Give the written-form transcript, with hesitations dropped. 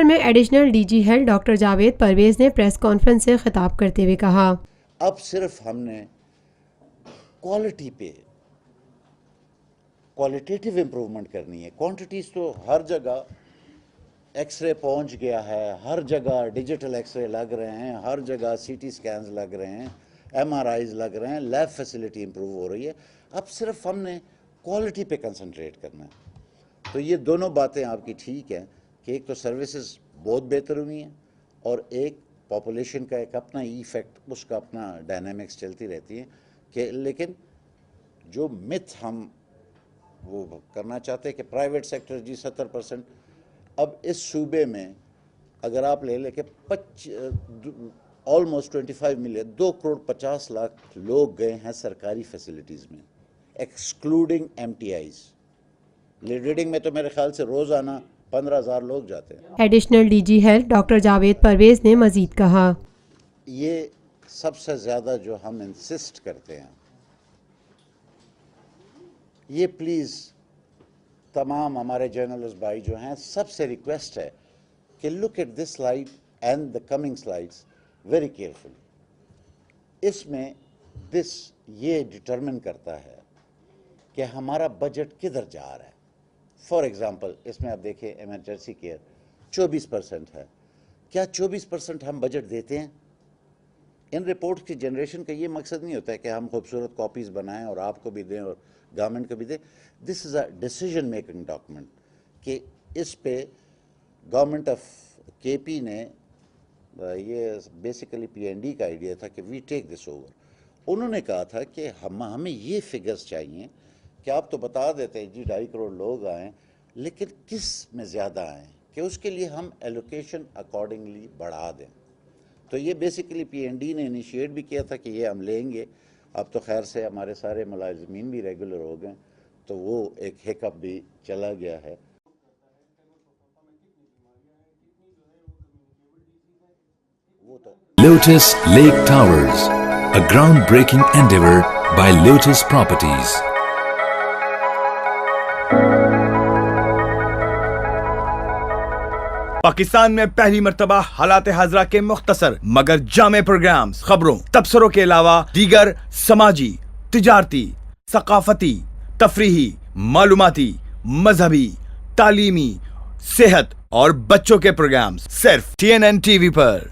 میں additional D G health doctor Javed Pervaiz نے press conference سے خطاب کرتے ہوئے کہا، اب صرف ہم نے کوالٹی پہ کوالٹیٹیو امپرومنٹ کرنی ہے. کوانٹیٹیز تو ہر جگہ ایکس رے پہنچ گیا ہے، ہر جگہ ڈیجیٹل ایکس رے لگ رہے ہیں، ہر جگہ سی ٹی سکینز لگ رہے ہیں، ایم آر آئیز لگ رہے ہیں، لیب فیسلٹی امپروو ہو رہی ہے. اب صرف ہم نے کوالٹی پہ کنسنٹریٹ کرنا ہے. تو یہ دونوں باتیں آپ کی ٹھیک ہیں کہ ایک تو سروسز بہت بہتر ہوئی ہیں اور ایک پاپولیشن کا ایک اپنا ایفیکٹ، اس کا اپنا ڈائنامکس چلتی رہتی ہیں کہ لیکن جو متھ ہم وہ کرنا چاہتے ہیں کہ پرائیویٹ سیکٹر جی 70%، اب اس صوبے میں اگر آپ لے لیں کہ آلموسٹ 25 ملین 2.50 کروڑ لوگ گئے ہیں سرکاری فیسلٹیز میں، excluding M T Is. Reading میں تو میرے خیال سے روزانہ 15,000 لوگ جاتے ہیں. Additional D G health doctor Javed Pervaiz نے مزید کہا، یہ سب سے زیادہ جو ہم انسسٹ کرتے ہیں، یہ پلیز تمام ہمارے جرنلسٹ بھائی جو ہیں سب سے ریکویسٹ ہے کہ look at this slide and the coming slides very carefully. اس میں یہ ڈٹرمن کرتا ہے کہ ہمارا بجٹ کدھر جا رہا ہے. فار ایگزامپل اس میں آپ دیکھیں ایمرجنسی کیئر 24% ہے. کیا 24% ہم بجٹ دیتے ہیں؟ ان رپورٹ کی جنریشن کا یہ مقصد نہیں ہوتا ہے کہ ہم خوبصورت کاپیز بنائیں اور آپ کو بھی دیں اور گورنمنٹ کو بھی دیں. دس از اے ڈیسیجن میکنگ ڈاکومنٹ کہ اس پہ گورنمنٹ آف کے پی نے یہ بیسیکلی پی این ڈی کا آئیڈیا تھا کہ وی ٹیک دس اوور. انہوں نے کہا تھا کہ ہمیں یہ فگرز چاہیے کہ آپ تو بتا دیتے ہیں جی 2.5 کروڑ لوگ آئیں، لیکن کس میں زیادہ آئیں کہ اس کے لیے ہم ایلوکیشن اکارڈنگلی بڑھا دیں. تو یہ بیسیکلی پی این ڈی نے انیشیٹ بھی کیا تھا کہ یہ ہم لیں گے. اب تو خیر سے ہمارے سارے ملازمین بھی ریگولر ہو گئے تو وہ ایک ہیک اپ بھی چلا گیا ہے. Lotus Lake Towers, a groundbreaking endeavor by Lotus Properties. Pakistan میں پہلی مرتبہ حالات حاضرہ کے مختصر مگر جامع پروگرامز، خبروں، تبصروں کے علاوہ دیگر سماجی، تجارتی، ثقافتی، تفریحی، معلوماتی، مذہبی، تعلیمی، صحت اور بچوں کے پروگرامز صرف TNN TV پر.